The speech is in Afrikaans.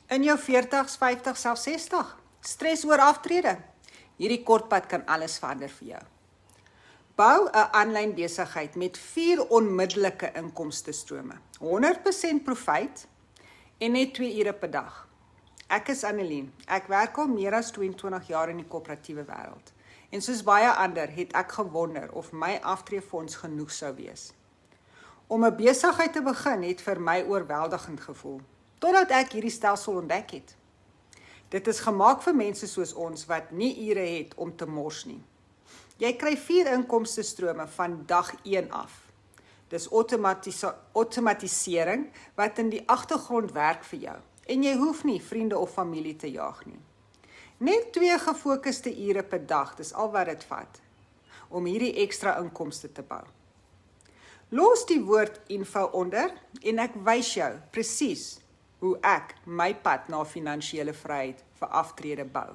In jou 40s, 50s, selfs 60. Stres oor aftrede. Hierdie kortpad kan alles verander vir jou. Bou 'n aanlyn besigheid met 4 onmiddellike inkomstestrome. 100% profijt en net 2 ure per dag. Ek is Annelien. Ek werk al meer as 22 jaar in die koöperatiewe wêreld. En soos baie ander het ek gewonder of my aftreefonds genoeg sou wees. Om 'n besigheid te begin het vir my oorweldigend gevoel, totdat ek hierdie stelsel ontdek het. Dit is gemaak vir mense soos ons wat nie ure het om te mors nie. Jy kry 4 inkomstestrome van dag 1 af. Dis outomatisering wat in die agtergrond werk vir jou. En jy hoef nie vriende of familie te jaag nie. Net 2 gefokuste ure per dag, dis al wat dit vat, om hierdie ekstra inkomste te bou. Los die woord info onder en ek wys jou presies hoe ek my pad na finansiële vryheid vir aftrede bou.